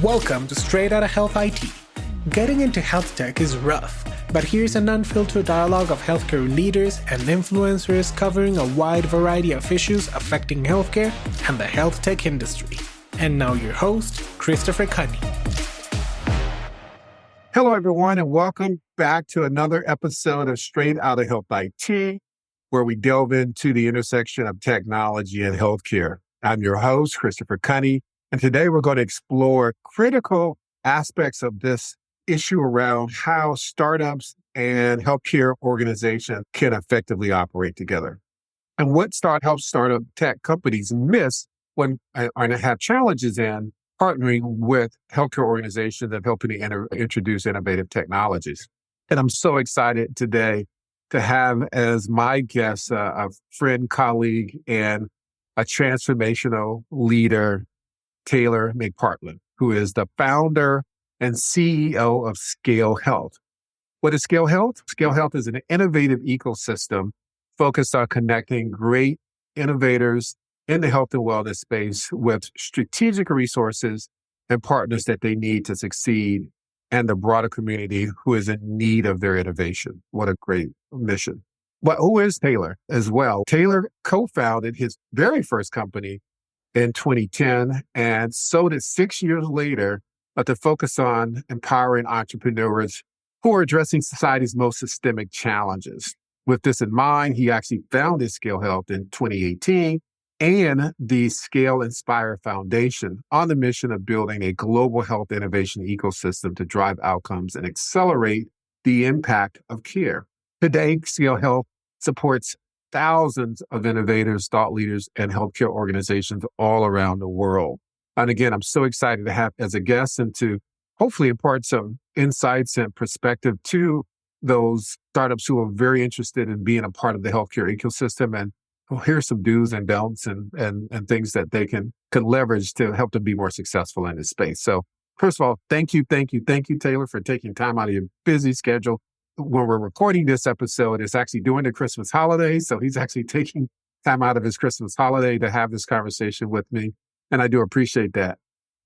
Welcome to Straight Outta Health IT. Getting into health tech is rough, but here's an unfiltered dialogue of healthcare leaders and influencers covering a wide variety of issues affecting healthcare and the health tech industry. And now your host, Christopher Kunney. Hello, everyone, and welcome back to another episode of Straight Outta Health IT, where we delve into the intersection of technology and healthcare. I'm your host, Christopher Kunney, and today we're going to explore critical aspects of this issue around how startups and healthcare organizations can effectively operate together. And what helps startup tech companies miss when and have challenges in partnering with healthcare organizations and helping to introduce innovative technologies. And I'm so excited today to have as my guest a friend, colleague, and a transformational leader, Taylor McPartland, who is the founder and CEO of ScaleHealth. What is ScaleHealth? ScaleHealth is an innovative ecosystem focused on connecting great innovators in the health and wellness space with strategic resources and partners that they need to succeed, and the broader community who is in need of their innovation. What a great mission. But who is Taylor as well? Taylor co-founded his very first company in 2010 and sold it 6 years later to focus on empowering entrepreneurs who are addressing society's most systemic challenges. With this in mind, he actually founded ScaleHealth in 2018 and the Scale Inspire Foundation on the mission of building a global health innovation ecosystem to drive outcomes and accelerate the impact of care. Today, ScaleHealth supports thousands of innovators, thought leaders, and healthcare organizations all around the world. And again, I'm so excited to have as a guest and to hopefully impart some insights and perspective to those startups who are very interested in being a part of the healthcare ecosystem. And we'll hear some do's and don'ts and things that they can leverage to help them be more successful in this space. So first of all, thank you, Taylor, for taking time out of your busy schedule. When we're recording this episode, it's actually during the Christmas holiday. So he's actually taking time out of his Christmas holiday to have this conversation with me. And I do appreciate that.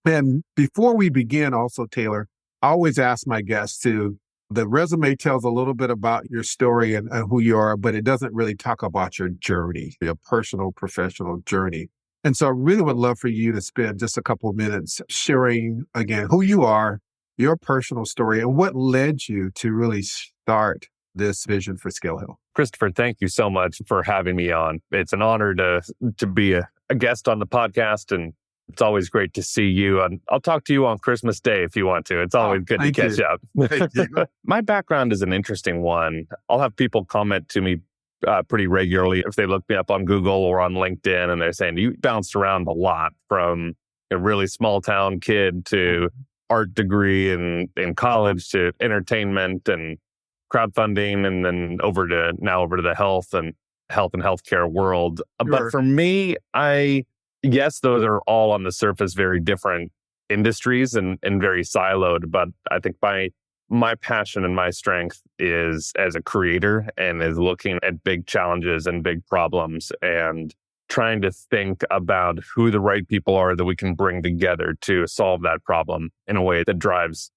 And before we begin also, Taylor, I always ask my guests the resume tells a little bit about your story and who you are, but it doesn't really talk about your journey, your personal, professional journey. And so I really would love for you to spend just a couple of minutes sharing, again, who you are, your personal story, and what led you to really start this vision for ScaleHealth. Christopher, thank you so much for having me on. It's an honor to be a guest on the podcast, and it's always great to see you. And I'll talk to you on Christmas Day if you want to. It's always good to catch up. Thank you. My background is an interesting one. I'll have people comment to me pretty regularly if they look me up on Google or on LinkedIn, and they're saying, you bounced around a lot from a really small town kid to art degree in college to entertainment and crowdfunding, and then over to the health and healthcare world. Sure. But for me, yes, those are all on the surface very different industries and very siloed. But I think my passion and my strength is as a creator and is looking at big challenges and big problems and trying to think about who the right people are that we can bring together to solve that problem in a way that drives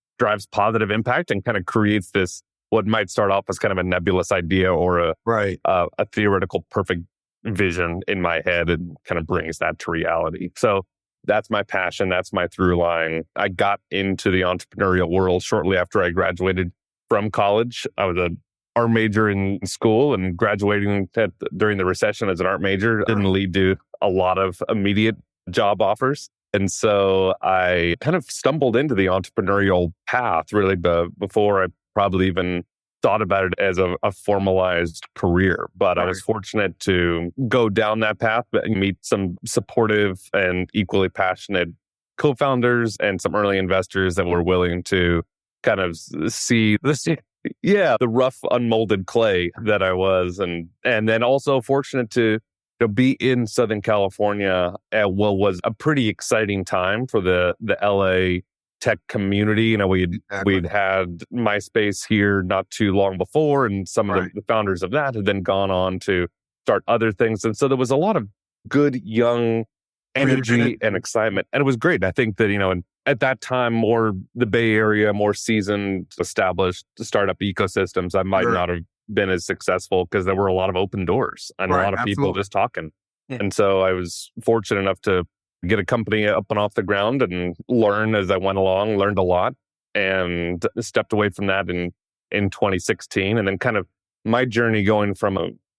positive impact and kind of creates this, what might start off as kind of a nebulous idea or a theoretical perfect vision in my head, and kind of brings that to reality. So that's my passion. That's my through line. I got into the entrepreneurial world shortly after I graduated from college. I was an art major in school, and graduating during the recession as an art major didn't lead to a lot of immediate job offers. And so I kind of stumbled into the entrepreneurial path really before I probably even thought about it as a formalized career. But I was fortunate to go down that path and meet some supportive and equally passionate co-founders and some early investors that were willing to kind of see the rough, unmolded clay that I was. And then also fortunate to be in Southern California at what was a pretty exciting time for the LA tech community. We'd had MySpace here not too long before, and some of the founders of that had then gone on to start other things. And so there was a lot of good young energy and excitement. And it was great. I think that, at that time, more the Bay Area, more seasoned, established startup ecosystems, I might Sure. not have been as successful because there were a lot of open doors and a Right. lot of people Absolutely. just talking. Yeah. And so I was fortunate enough to get a company up and off the ground and learn as I went along, learned a lot, and stepped away from that in 2016. And then kind of my journey going from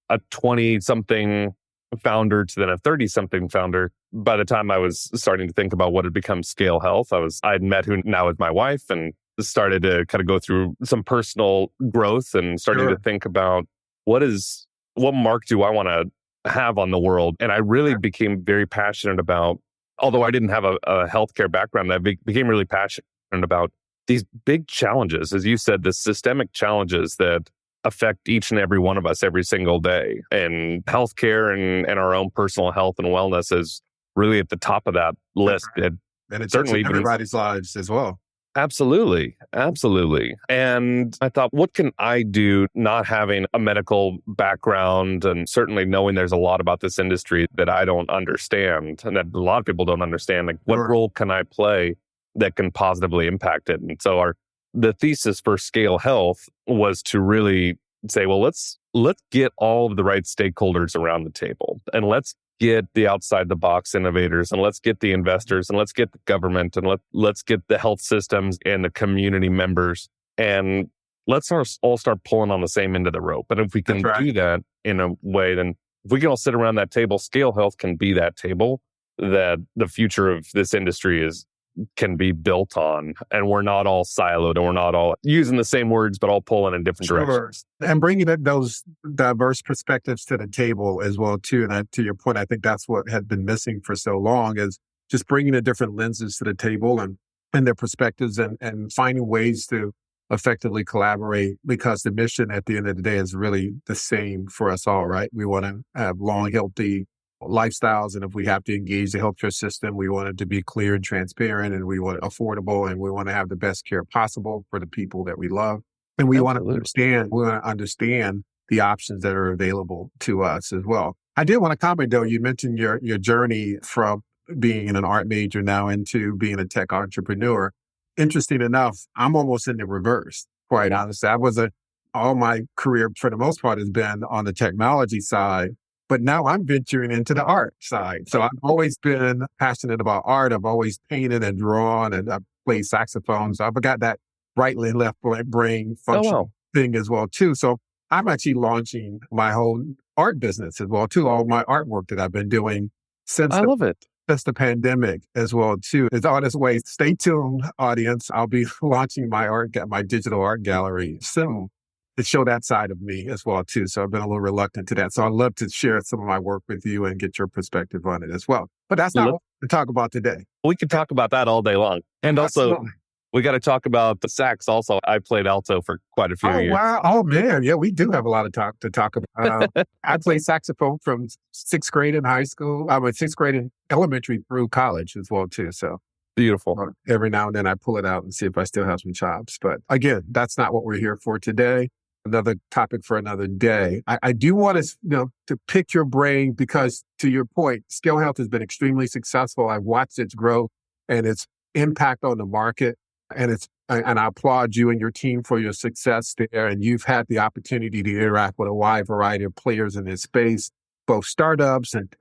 a 20-something founder to then a 30-something founder. By the time I was starting to think about what had become ScaleHealth, I had met who now is my wife and started to kind of go through some personal growth and starting Sure. to think about what mark do I want to have on the world. And I really became very passionate about, although I didn't have a healthcare background, I became really passionate about these big challenges, as you said, the systemic challenges that affect each and every one of us every single day. And healthcare and our own personal health and wellness is really at the top of that list. Right. And And it certainly touches even everybody's lives as well. absolutely. Absolutely. And I thought, what can I do not having a medical background and certainly knowing there's a lot about this industry that I don't understand and that a lot of people don't understand? Like, what Sure. role can I play that can positively impact it? And so the thesis for Scale Health was to really say, well, let's get all of the right stakeholders around the table and let's get the outside the box innovators and let's get the investors and let's get the government and let's get the health systems and the community members and let's all start pulling on the same end of the rope. And if we can That's right. do that in a way, then if we can all sit around that table, Scale Health can be that table that the future of this industry can be built on. And we're not all siloed and we're not all using the same words, but all pulling in different Sure. directions. And bringing those diverse perspectives to the table as well, too. And to your point, I think that's what had been missing for so long is just bringing the different lenses to the table and their perspectives and finding ways to effectively collaborate because the mission at the end of the day is really the same for us all, right? We want to have long, healthy lifestyles. And if we have to engage the healthcare system, we want it to be clear and transparent and we want it affordable and we want to have the best care possible for the people that we love. And we want to understand the options that are available to us as well. I did want to comment though, you mentioned your journey from being an art major now into being a tech entrepreneur. Interesting enough, I'm almost in the reverse, quite honestly. All my career for the most part has been on the technology side. But now I'm venturing into the art side. So I've always been passionate about art. I've always painted and drawn and I've played saxophone. So I've got that right and left brain function thing as well, too. So I'm actually launching my whole art business as well, too. All my artwork that I've been doing since love it. Since the pandemic as well, too. It's on its way. Stay tuned, audience. I'll be launching my digital art gallery soon to show that side of me as well, too. So I've been a little reluctant to that. So I'd love to share some of my work with you and get your perspective on it as well. But that's not what we're talking about today. We could talk about that all day long. And also, Absolutely. we got to talk about the sax also. I played alto for quite a few years. Wow. Oh, man. Yeah, we do have a lot of talk to talk about. I played saxophone from sixth grade in high school. I was sixth grade in elementary through college as well, too. So beautiful. Every now and then I pull it out and see if I still have some chops. But again, that's not what we're here for today. Another topic for another day. I do want to pick your brain because to your point, ScaleHealth has been extremely successful. I've watched its growth and its impact on the market. And I applaud you and your team for your success there. And you've had the opportunity to interact with a wide variety of players in this space, both startups and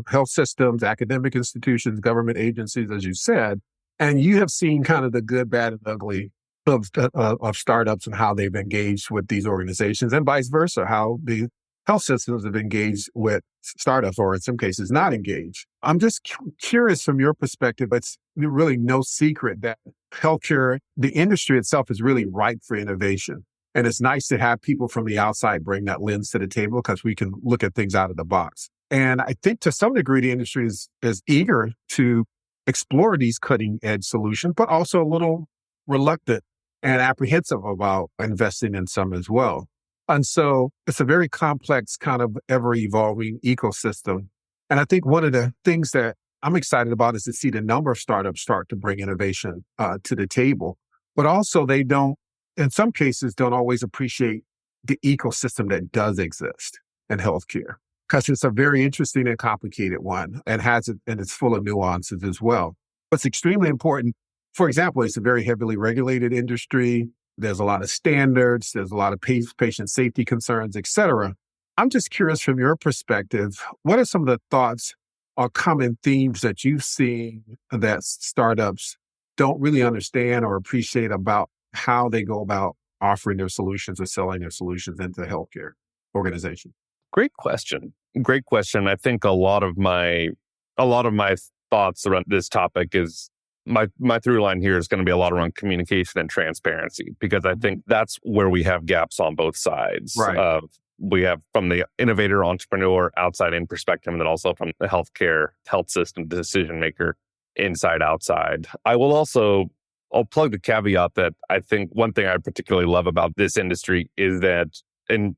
health systems, academic institutions, government agencies, as you said. And you have seen kind of the good, bad, and ugly of startups and how they've engaged with these organizations and vice versa, how the health systems have engaged with startups or in some cases not engaged. I'm just curious from your perspective, it's really no secret that healthcare, the industry itself is really ripe for innovation. And it's nice to have people from the outside bring that lens to the table because we can look at things out of the box. And I think to some degree, the industry is eager to explore these cutting edge solutions, but also a little reluctant and apprehensive about investing in some as well. And so it's a very complex kind of ever-evolving ecosystem. And I think one of the things that I'm excited about is to see the number of startups start to bring innovation to the table. But also they don't, in some cases, don't always appreciate the ecosystem that does exist in healthcare. Because it's a very interesting and complicated one and it's full of nuances as well. What's extremely important for example, it's a very heavily regulated industry. There's a lot of standards. There's a lot of patient safety concerns, et cetera. I'm just curious from your perspective, what are some of the thoughts or common themes that you've seen that startups don't really understand or appreciate about how they go about offering their solutions or selling their solutions into healthcare organizations? Great question. Great question. I think a lot of my thoughts around this topic is my through line here is going to be a lot around communication and transparency, because I think that's where we have gaps on both sides. Right. We have from the innovator, entrepreneur, outside in perspective, and then also from the health system decision maker, inside, outside. I'll plug the caveat that I think one thing I particularly love about this industry is that, and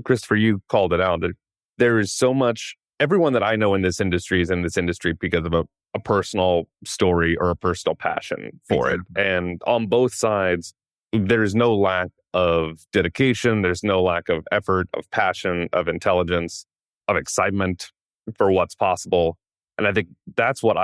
Christopher, you called it out, that there is so much, everyone that I know in this industry is in this industry because of a personal story or a personal passion for it. And on both sides, there's no lack of dedication. There's no lack of effort, of passion, of intelligence, of excitement for what's possible. And I think that's what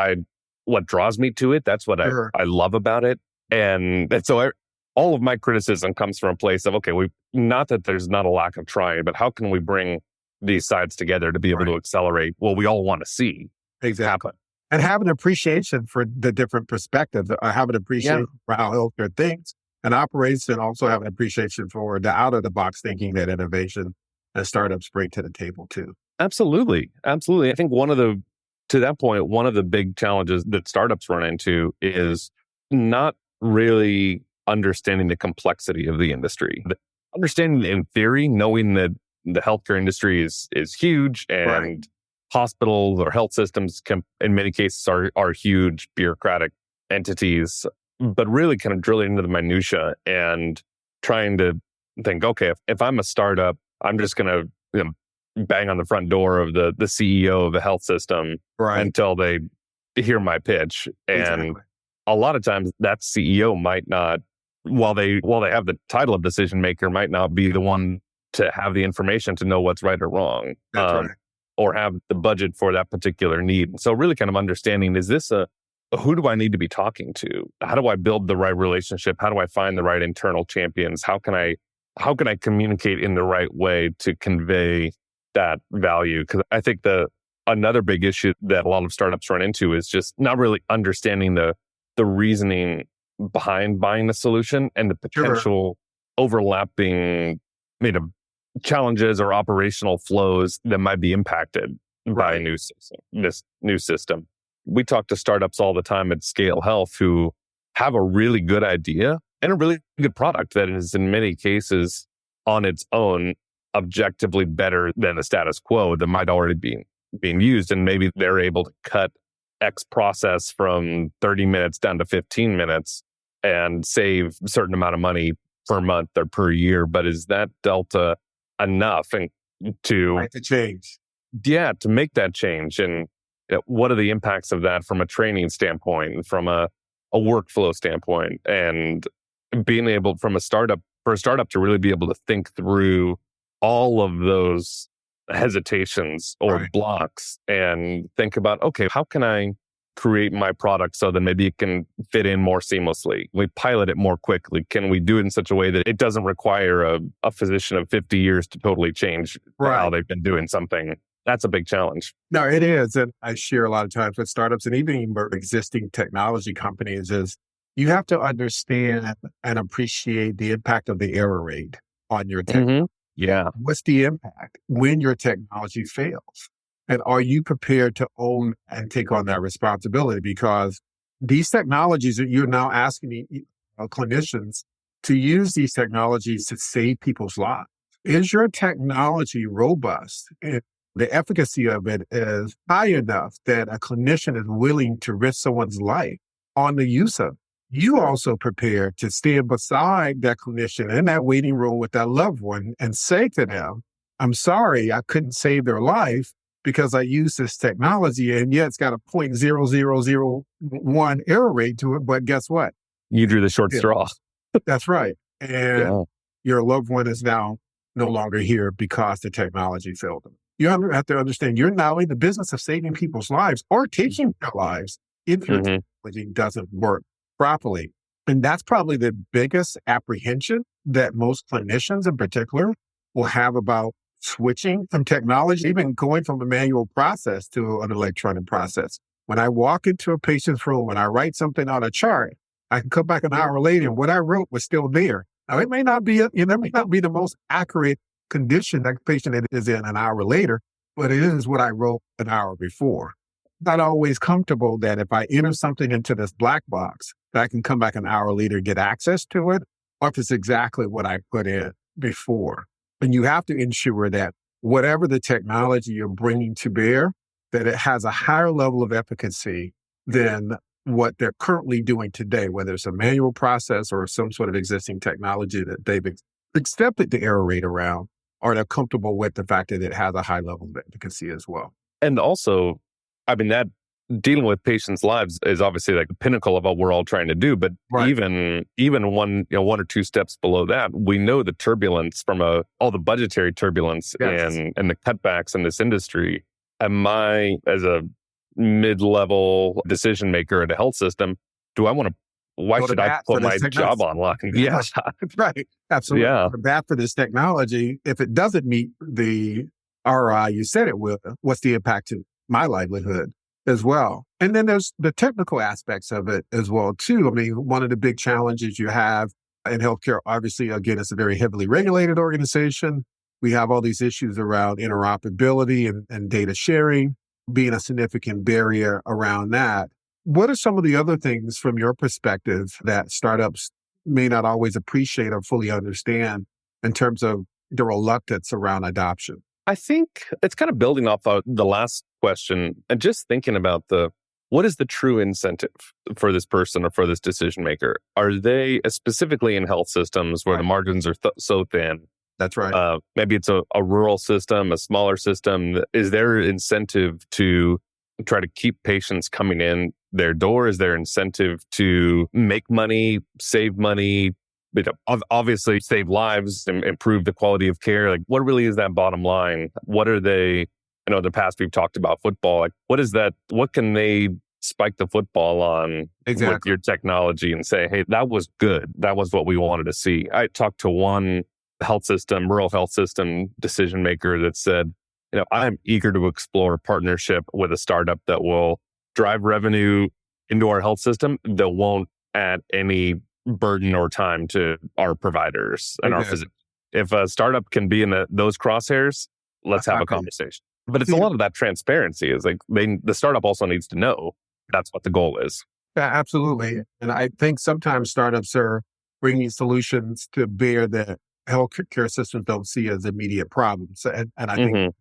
draws me to it. That's what I love about it. And so all of my criticism comes from a place of, okay, not that there's not a lack of trying, but how can we bring these sides together to be able to accelerate what we all want to see happen? And have an appreciation for the different perspectives. I have an appreciation for how healthcare thinks and operates, and also have an appreciation for the out-of-the-box thinking that innovation and startups bring to the table too. Absolutely. Absolutely. I think to that point, one of the big challenges that startups run into is not really understanding the complexity of the industry. Understanding in theory, knowing that the healthcare industry is huge, and hospitals or health systems can, in many cases, are huge bureaucratic entities, but really kind of drilling into the minutia and trying to think, okay, if I'm a startup, I'm just going to bang on the front door of the CEO of the health system until they hear my pitch. And a lot of times that CEO might not, while they have the title of decision maker, might not be the one to have the information to know what's right or wrong. Or have the budget for that particular need. So really kind of understanding, is this who do I need to be talking to? How do I build the right relationship? How do I find the right internal champions? How can I communicate in the right way to convey that value? Because I think another big issue that a lot of startups run into is just not really understanding the reasoning behind buying a solution and the potential overlapping challenges or operational flows that might be impacted by this new system. We talk to startups all the time at ScaleHealth who have a really good idea and a really good product that is in many cases on its own objectively better than the status quo that might already be being used. And maybe they're able to cut X process from 30 minutes down to 15 minutes and save a certain amount of money per month or per year. But is that delta enough and to change? Yeah, to make that change. And what are the impacts of that from a training standpoint, from a workflow standpoint, and being able for a startup to really be able to think through all of those hesitations or blocks and think about, okay, how can I create my product so that maybe it can fit in more seamlessly? We pilot it more quickly. Can we do it in such a way that it doesn't require a physician of 50 years to totally change how they've been doing something? That's a big challenge. No, it is. And I share a lot of times with startups and even existing technology companies is you have to understand and appreciate the impact of the error rate on your technology. Yeah. What's the impact when your technology fails? And are you prepared to own and take on that responsibility? Because these technologies that you're now asking clinicians to use these technologies to save people's lives. Is your technology robust? And the efficacy of it is high enough that a clinician is willing to risk someone's life on the use of it. You also prepared to stand beside that clinician in that waiting room with that loved one and say to them, I'm sorry, I couldn't save their life because I used this technology, and yet it's got a 0.0001 error rate to it. But guess what? You drew the short straw. That's right. And your loved one is now no longer here because the technology failed them. You have to understand, you're now in the business of saving people's lives or taking their lives if your technology doesn't work properly. And that's probably the biggest apprehension that most clinicians in particular will have about switching from technology, even going from a manual process to an electronic process. When I walk into a patient's room and I write something on a chart, I can come back an hour later and what I wrote was still there. Now, it may not be, may not be the most accurate condition that patient is in an hour later, but it is what I wrote an hour before. Not always comfortable that if I enter something into this black box, that I can come back an hour later and get access to it, or if it's exactly what I put in before. And you have to ensure that whatever the technology you're bringing to bear, that it has a higher level of efficacy than what they're currently doing today, whether it's a manual process or some sort of existing technology that they've accepted the error rate around, or they're comfortable with the fact that it has a high level of efficacy as well. And also, I mean, that dealing with patients' lives is obviously like the pinnacle of what we're all trying to do. But even one or two steps below that, we know the turbulence from all the budgetary turbulence and the cutbacks in this industry. Am I, as a mid-level decision maker at a health system, why should I put my job online? Yeah, right. Absolutely. Yeah. Bad for this technology. If it doesn't meet the ROI you said it will, what's the impact to my livelihood as well? And then there's the technical aspects of it as well, too. I mean, one of the big challenges you have in healthcare, obviously, again, it's a very heavily regulated organization. We have all these issues around interoperability and data sharing being a significant barrier around that. What are some of the other things from your perspective that startups may not always appreciate or fully understand in terms of the reluctance around adoption? I think it's kind of building off of the last question and just thinking about what is the true incentive for this person or for this decision maker? Are they specifically in health systems where the margins are so thin? That's right. Maybe it's a rural system, a smaller system. Is there incentive to try to keep patients coming in their door? Is there incentive to make money, save money, obviously save lives and improve the quality of care? Like, what really is that bottom line? What are they? I know in the past we've talked about football. Like, what is that? What can they spike the football on with your technology and say, hey, that was good. That was what we wanted to see. I talked to one rural health system decision maker that said, I'm eager to explore a partnership with a startup that will drive revenue into our health system that won't add any burden or time to our providers and our physicians. If a startup can be in those crosshairs, let's have a conversation. But it's a lot of that transparency. Is like the startup also needs to know that's what the goal is. Yeah, absolutely. And I think sometimes startups are bringing solutions to bear that healthcare systems don't see as immediate problems. And I think,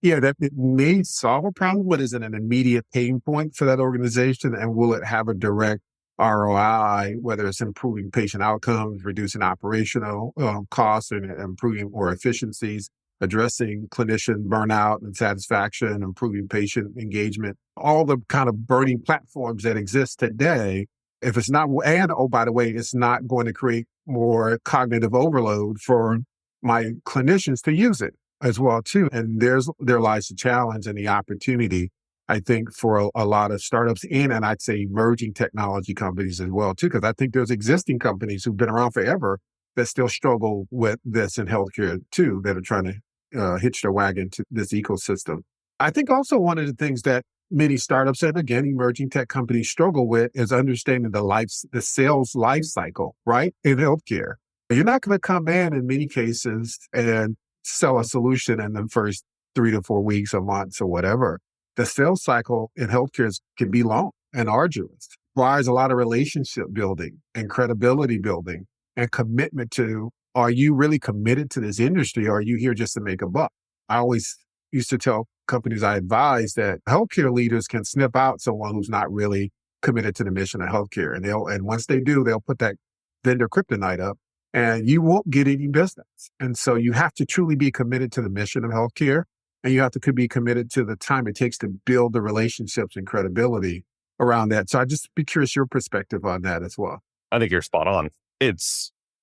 that it may solve a problem, but is it an immediate pain point for that organization? And will it have a direct ROI, whether it's improving patient outcomes, reducing operational costs, and improving more efficiencies, addressing clinician burnout and satisfaction, improving patient engagement, all the kind of burning platforms that exist today. If it's not, and by the way, it's not going to create more cognitive overload for my clinicians to use it as well, too. And there lies the challenge and the opportunity, I think, for a lot of startups and I'd say emerging technology companies as well, too, because I think there's existing companies who've been around forever that still struggle with this in healthcare, too, that are trying to hitch their wagon to this ecosystem. I think also one of the things that many startups and again, emerging tech companies struggle with is understanding the sales life cycle, right? In healthcare. You're not going to come in many cases and sell a solution in the first 3 to 4 weeks or months or whatever. The sales cycle in healthcare can be long and arduous. Requires a lot of relationship building and credibility building and commitment to, are you really committed to this industry or are you here just to make a buck? I always used to tell companies I advise that healthcare leaders can sniff out someone who's not really committed to the mission of healthcare. And once they do, they'll put that vendor kryptonite up and you won't get any business. And so you have to truly be committed to the mission of healthcare and you have to be committed to the time it takes to build the relationships and credibility around that. So I'd just be curious your perspective on that as well. I think you're spot on.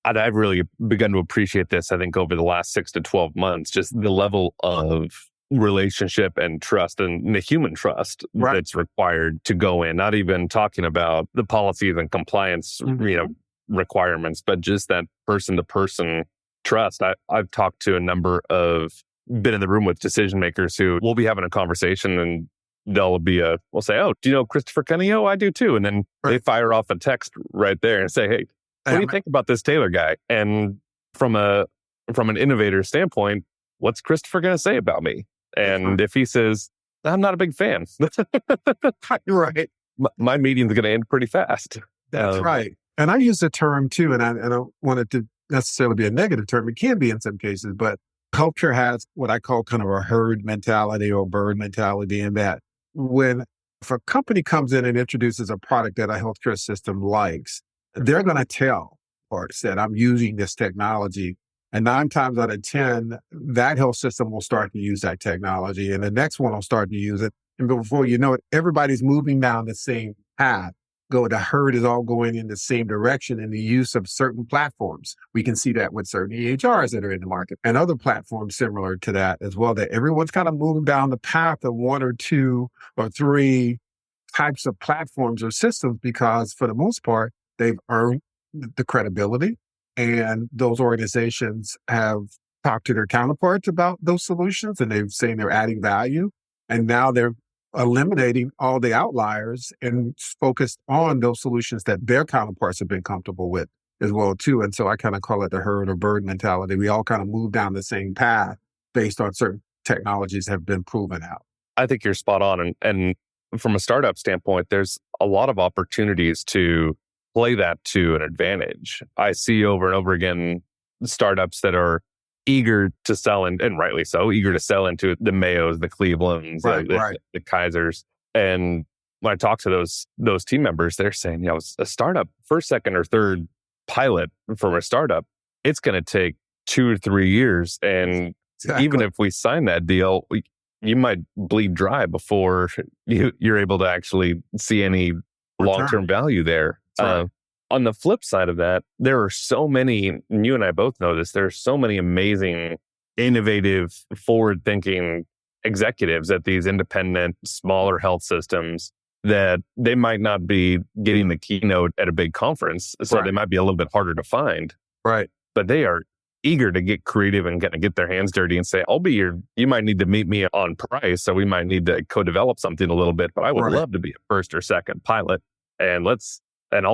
I've really begun to appreciate this, I think, over the last 6 to 12 months, just the level of relationship and trust and the human trust that's required to go in, not even talking about the policies and compliance, requirements, but just that person to person trust. I've talked to a number of, been in the room with decision makers who will be having a conversation and we'll say, "Oh, do you know Christopher Kunney?" "Oh, I do too." And then they fire off a text right there and say, "Hey, what do you think about this Taylor guy?" And from an innovator standpoint, what's Christopher going to say about me? And if he says, "I'm not a big fan," right. My meeting's going to end pretty fast. That's right. And I use the term too, and I don't want it to necessarily be a negative term. It can be in some cases, but healthcare has what I call kind of a herd mentality or bird mentality, in that if a company comes in and introduces a product that a healthcare system likes, they're going to tell parts that I'm using this technology. And 9 times out of 10, that health system will start to use that technology, and the next one will start to use it. And before you know it, everybody's moving down the same path. The herd is all going in the same direction in the use of certain platforms. We can see that with certain EHRs that are in the market and other platforms similar to that as well, that everyone's kind of moving down the path of 1 or 2 or 3 types of platforms or systems, because for the most part, they've earned the credibility, and those organizations have talked to their counterparts about those solutions, and they've saying they're adding value. And now they're eliminating all the outliers and focused on those solutions that their counterparts have been comfortable with as well too. And so I kind of call it the herd or bird mentality. We all kind of move down the same path based on certain technologies have been proven out. I think you're spot on. And from a startup standpoint, there's a lot of opportunities to play that to an advantage. I see over and over again startups that are eager to sell, and rightly so, eager to sell into the Mayos, the Clevelands, the Kaisers. And when I talk to those team members, they're saying, a startup, first, second, or third pilot for a startup, it's going to take 2 or 3 years. And even if we sign that deal, you might bleed dry before you're able to actually see any long-term value there. On the flip side of that, there are so many, and you and I both know this, there are so many amazing, innovative, forward-thinking executives at these independent, smaller health systems that they might not be getting the keynote at a big conference, so they might be a little bit harder to find. Right. But they are eager to get creative and get their hands dirty and say, you might need to meet me on price, so we might need to co-develop something a little bit, but I would love to be a first or second pilot, and if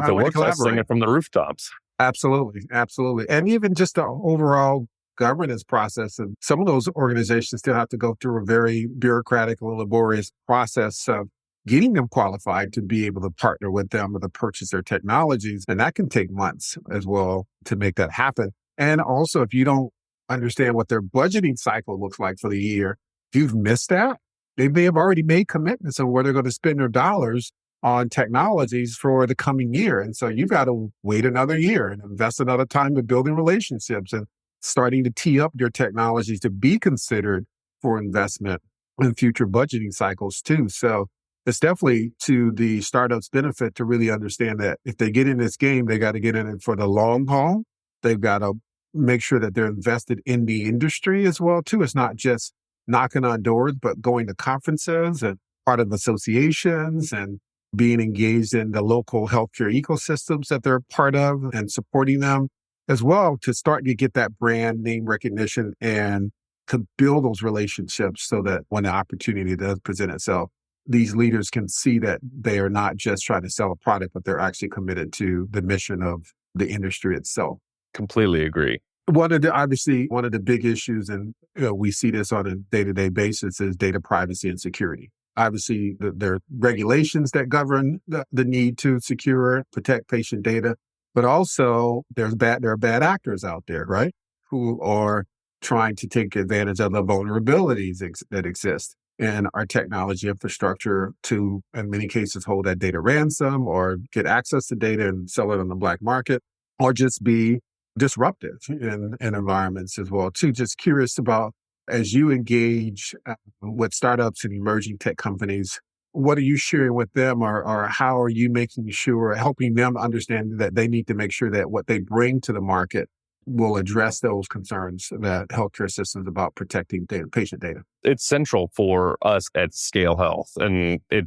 it works, I'll sing it from the rooftops. Absolutely. Absolutely. And even just the overall governance process. And some of those organizations still have to go through a very bureaucratic and laborious process of getting them qualified to be able to partner with them or to purchase their technologies. And that can take months as well to make that happen. And also, if you don't understand what their budgeting cycle looks like for the year, if you've missed that, they may have already made commitments on where they're going to spend their dollars on technologies for the coming year. And so you've got to wait another year and invest another time in building relationships and starting to tee up your technologies to be considered for investment in future budgeting cycles too. So it's definitely to the startup's benefit to really understand that if they get in this game, they got to get in it for the long haul. They've got to make sure that they're invested in the industry as well too. It's not just knocking on doors, but going to conferences and part of associations and being engaged in the local healthcare ecosystems that they're part of and supporting them as well to start to get that brand name recognition and to build those relationships so that when the opportunity does present itself, these leaders can see that they are not just trying to sell a product, but they're actually committed to the mission of the industry itself. Completely agree. One of the big issues, and we see this on a day-to-day basis, is data privacy and security. Obviously, there are regulations that govern the need to secure, protect patient data, but also there are bad actors out there, right, who are trying to take advantage of the vulnerabilities that exist in our technology infrastructure to, in many cases, hold that data ransom or get access to data and sell it on the black market, or just be disruptive in environments as well, too. Just curious about, as you engage with startups and emerging tech companies, what are you sharing with them, or how are you making sure, helping them understand that they need to make sure that what they bring to the market will address those concerns that healthcare systems about protecting data, patient data? It's central for us at Scale Health. And it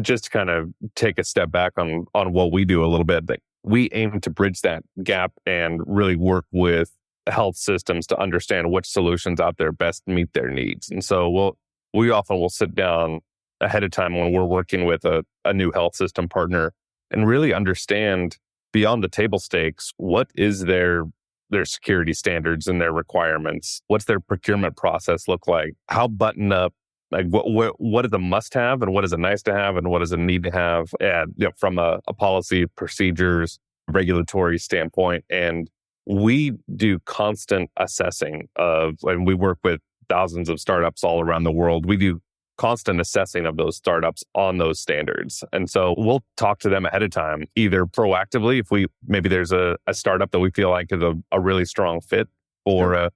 just to kind of take a step back on what we do a little bit, that we aim to bridge that gap and really work with health systems to understand which solutions out there best meet their needs. And so we often will sit down ahead of time when we're working with a new health system partner and really understand beyond the table stakes, what is their security standards and their requirements? What's their procurement process look like? How buttoned up, like what is a must have and what is a nice to have and what is a need to have, and from a policy, procedures, regulatory standpoint. And we do constant assessing and we work with thousands of startups all around the world. We do constant assessing of those startups on those standards. And so we'll talk to them ahead of time, either proactively, if maybe there's a startup that we feel like is a really strong fit or a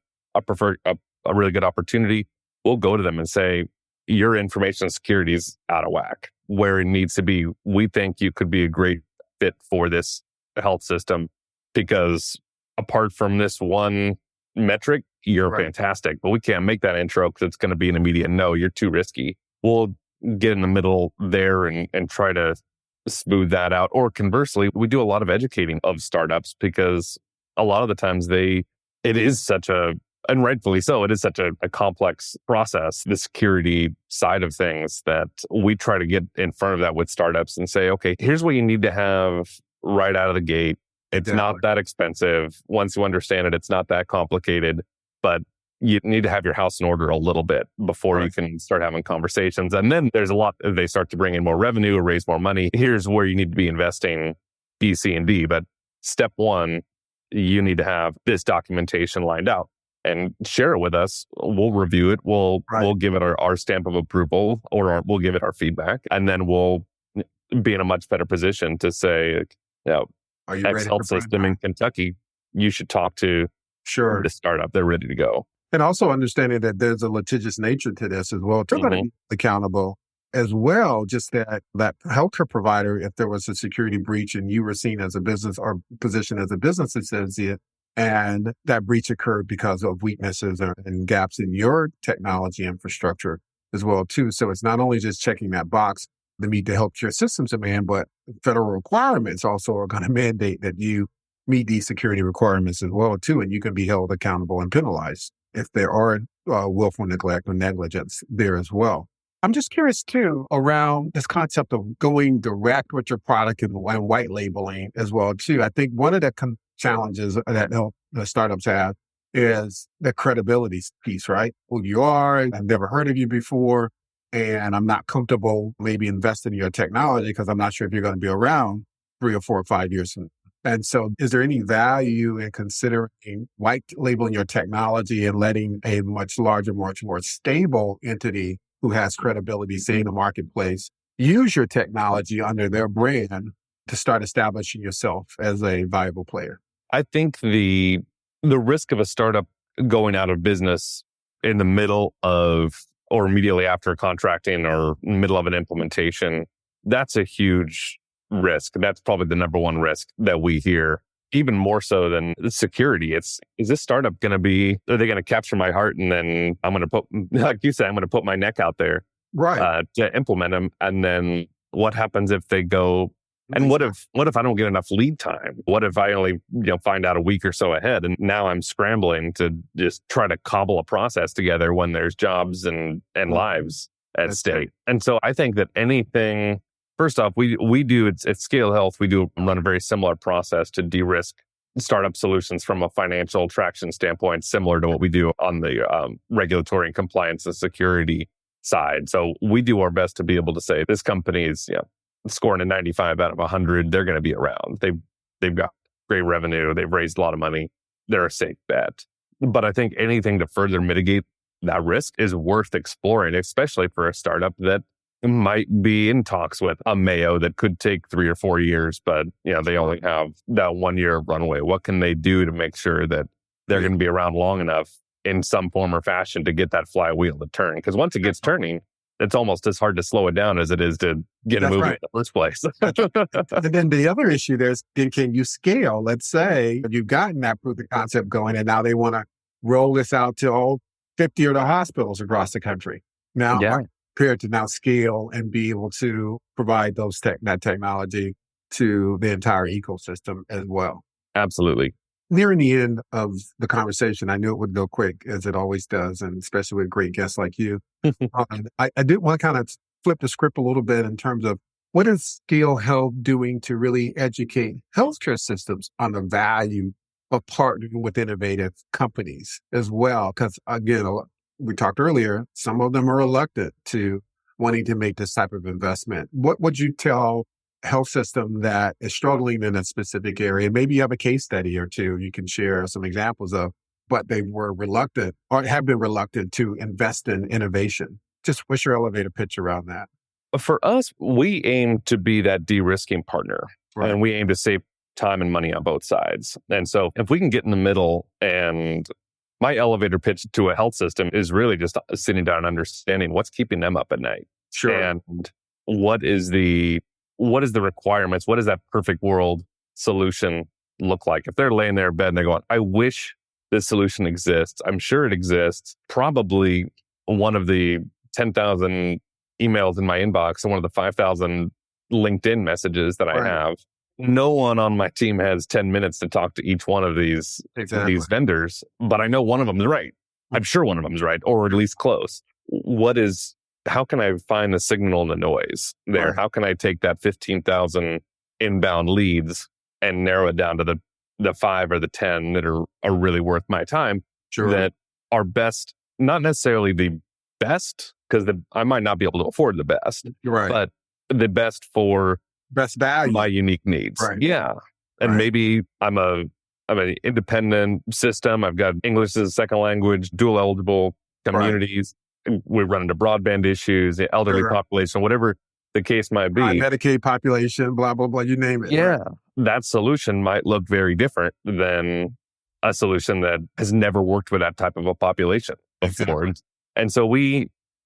really good opportunity. We'll go to them and say, your information security is out of whack where it needs to be. We think you could be a great fit for this health system because apart from this one metric, you're fantastic, but we can't make that intro because it's going to be an immediate no, you're too risky. We'll get in the middle there and try to smooth that out. Or conversely, we do a lot of educating of startups because a lot of the times it is such and rightfully so, it is such a complex process, the security side of things, that we try to get in front of that with startups and say, okay, here's what you need to have right out of the gate. It's not that expensive. Once you understand it, it's not that complicated, but you need to have your house in order a little bit before you can start having conversations. And then there's a lot, they start to bring in more revenue or raise more money. Here's where you need to be investing B, C, and D. But step one, you need to have this documentation lined out and share it with us. We'll review it. We'll give it our stamp of approval, or we'll give it our feedback. And then we'll be in a much better position to say, are you X health system in Kentucky, you should talk to the startup. They're ready to go. And also understanding that there's a litigious nature to this as well. They're going to be accountable as well. Just that healthcare provider, if there was a security breach and you were seen as a business or positioned as a business associate, and that breach occurred because of weaknesses and gaps in your technology infrastructure as well too. So it's not only just checking that box to meet the healthcare systems demand, but federal requirements also are going to mandate that you meet these security requirements as well too, and you can be held accountable and penalized if there are willful neglect or negligence there as well. I'm just curious too around this concept of going direct with your product and white labeling as well too. I think one of the challenges that the startups have is the credibility piece, right? Who you are, I've never heard of you before, and I'm not comfortable maybe investing in your technology because I'm not sure if you're going to be around 3 or 4 or 5 years from now. And so is there any value in considering white labeling your technology and letting a much larger, much more stable entity who has credibility, say in the marketplace, use your technology under their brand to start establishing yourself as a viable player? I think the risk of a startup going out of business in the middle of or immediately after contracting or middle of an implementation, that's a huge risk. That's probably the number one risk that we hear, even more so than security. Is this startup are they going to capture my heart and then I'm going to put, like you said, I'm going to put my neck out there to implement them. And then what happens if they go, and what if I don't get enough lead time? What if I only find out a week or so ahead? And now I'm scrambling to just try to cobble a process together when there's jobs and lives at stake. And so I think that anything, first off, we do at ScaleHealth, we do run a very similar process to de-risk startup solutions from a financial traction standpoint, similar to what we do on the regulatory and compliance and security side. So we do our best to be able to say this company is scoring a 95 out of 100. They're going to be around. They've got great revenue. They've raised a lot of money. They're a safe bet. But I think anything to further mitigate that risk is worth exploring, especially for a startup that might be in talks with a Mayo that could take 3 or 4 years, but they only have that 1 year runway. What can they do to make sure that they're going to be around long enough in some form or fashion to get that flywheel to turn? Because once it gets turning, it's almost as hard to slow it down as it is to get it That's moving right. in the first place. And then the other issue there's, then can you scale? Let's say you've gotten that proof of concept going and now they want to roll this out to all 50 of the hospitals across the country. Now, Yeah. are you prepared to now scale and be able to provide that technology to the entire ecosystem as well? Absolutely. Nearing the end of the conversation, I knew it would go quick, as it always does, and especially with great guests like you. I did want to kind of flip the script a little bit in terms of what is ScaleHealth doing to really educate healthcare systems on the value of partnering with innovative companies as well? Because again, we talked earlier, some of them are reluctant to wanting to make this type of investment. What would you tell health system that is struggling in a specific area? Maybe you have a case study or two you can share some examples of, but they were reluctant or have been reluctant to invest in innovation. Just what's your elevator pitch around that? For us, we aim to be that de-risking partner, Right. and we aim to save time and money on both sides. And so if we can get in the middle, and my elevator pitch to a health system is really just sitting down and understanding what's keeping them up at night. Sure. And what is the requirements? What does that perfect world solution look like? If they're laying there in bed and they're going, I wish this solution exists. I'm sure it exists. Probably one of the 10,000 emails in my inbox and one of the 5,000 LinkedIn messages that I Right. have. No one on my team has 10 minutes to talk to each one of these vendors, but I know one of them is right. I'm sure one of them is right, or at least close. How can I find the signal in the noise there? Right. How can I take that 15,000 inbound leads and narrow it down to the 5 or the 10 that are really worth my time, Sure. that are best, not necessarily the best, because I might not be able to afford the best, Right. but the best for Best value. my unique needs. Right. Yeah. And Right. maybe I'm an independent system. I've got English as a second language, dual eligible communities. We run into broadband issues, the elderly Sure. population, whatever the case might be. Medicaid population, blah, blah, blah, you name it. Yeah. Right. That solution might look very different than a solution that has never worked with that type of a population before. Exactly. And so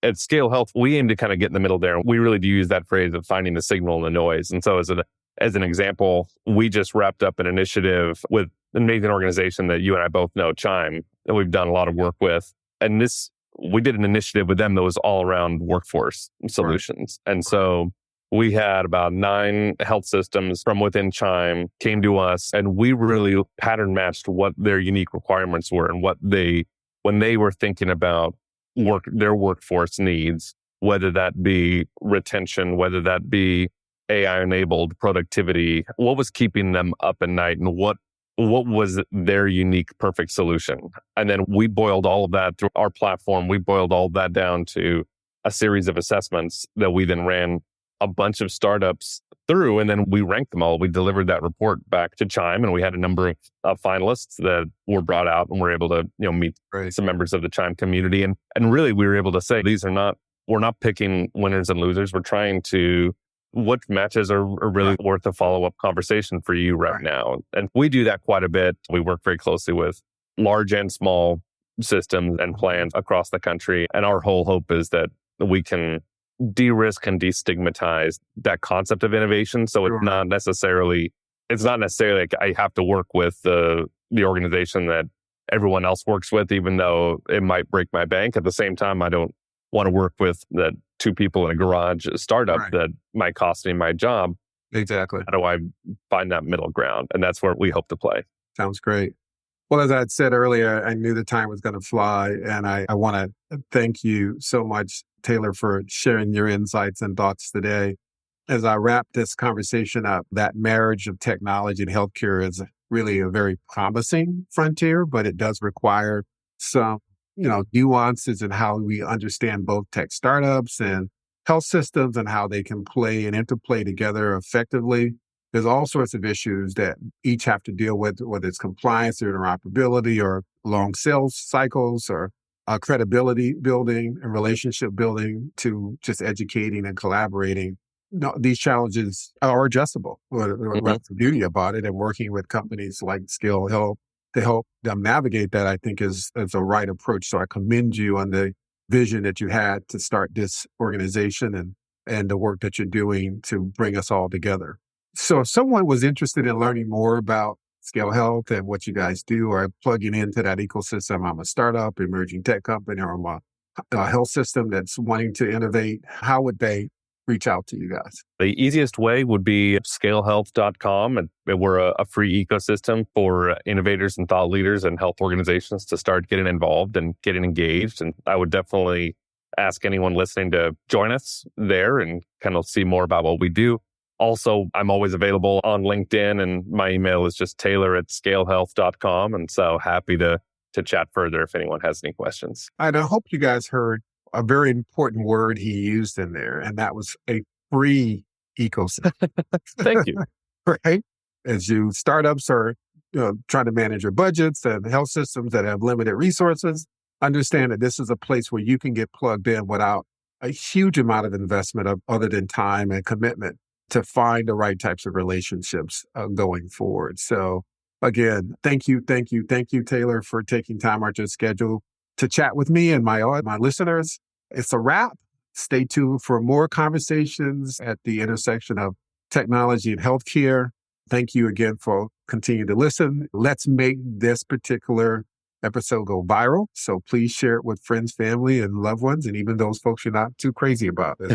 at ScaleHealth, we aim to kind of get in the middle there. We really do use that phrase of finding the signal in the noise. And so as an example, we just wrapped up an initiative with an amazing organization that you and I both know, Chime, that we've done a lot of work with. And we did an initiative with them that was all around workforce solutions. Right. And so we had about 9 health systems from within Chime came to us, and we really pattern matched what their unique requirements were and when they were thinking about their workforce needs, whether that be retention, whether that be AI-enabled productivity, what was keeping them up at night, and what was their unique perfect solution. And then we boiled all of that through our platform. We boiled all of that down to a series of assessments that we then ran a bunch of startups through, and then we ranked them all. We delivered that report back to Chime, and we had a number of finalists that were brought out and were able to meet some members of the Chime community. And really, we were able to say, we're not picking winners and losers. We're trying to, what matches are really worth a follow-up conversation for you right now. And we do that quite a bit. We work very closely with large and small systems and plans across the country. And our whole hope is that we can de-risk and destigmatize that concept of innovation. So it's not necessarily like I have to work with the organization that everyone else works with, even though it might break my bank. At the same time, I don't want to work with the 2 people in a garage startup that might cost me my job. Exactly. How do I find that middle ground? And that's where we hope to play. Sounds great. Well, as I had said earlier, I knew the time was going to fly, and I want to thank you so much, Taylor, for sharing your insights and thoughts today. As I wrap this conversation up, that marriage of technology and healthcare is really a very promising frontier, but it does require some, nuances in how we understand both tech startups and health systems and how they can play and interplay together effectively. There's all sorts of issues that each have to deal with, whether it's compliance or interoperability or long sales cycles or credibility building and relationship building to just educating and collaborating. No, these challenges are adjustable. That's the beauty about it, and working with companies like ScaleHealth to help them navigate that, I think is a right approach. So I commend you on the vision that you had to start this organization and the work that you're doing to bring us all together. So if someone was interested in learning more about ScaleHealth and what you guys do, or plugging into that ecosystem, I'm a startup, emerging tech company, or I'm a health system that's wanting to innovate, how would they reach out to you guys? The easiest way would be scalehealth.com. And we're a free ecosystem for innovators and thought leaders and health organizations to start getting involved and getting engaged. And I would definitely ask anyone listening to join us there and kind of see more about what we do. Also, I'm always available on LinkedIn, and my email is just taylor@scalehealth.com. And so happy to chat further if anyone has any questions. And I hope you guys heard a very important word he used in there, and that was a free ecosystem. Thank you. Right? As you startups are trying to manage your budgets and health systems that have limited resources, understand that this is a place where you can get plugged in without a huge amount of investment other than time and commitment to find the right types of relationships going forward. So again, thank you, Taylor, for taking time out your schedule to chat with me and my listeners. It's a wrap. Stay tuned for more conversations at the intersection of technology and healthcare. Thank you again for continuing to listen. Let's make this particular episode go viral. So please share it with friends, family, and loved ones, and even those folks you're not too crazy about. They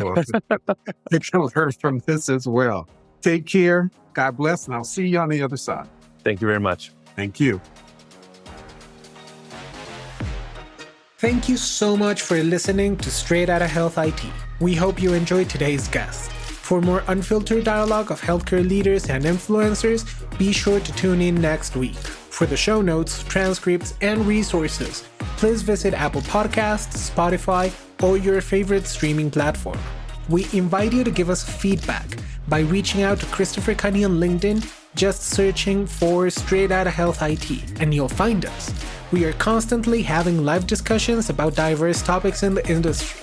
can learn from this as well. Take care. God bless, and I'll see you on the other side. Thank you very much. Thank you. Thank you so much for listening to Straight Outta Health IT. We hope you enjoyed today's guest. For more unfiltered dialogue of healthcare leaders and influencers, be sure to tune in next week. For the show notes, transcripts, and resources, please visit Apple Podcasts, Spotify, or your favorite streaming platform. We invite you to give us feedback by reaching out to Christopher Kunney on LinkedIn, just searching for Straight Outta Health IT, and you'll find us. We are constantly having live discussions about diverse topics in the industry.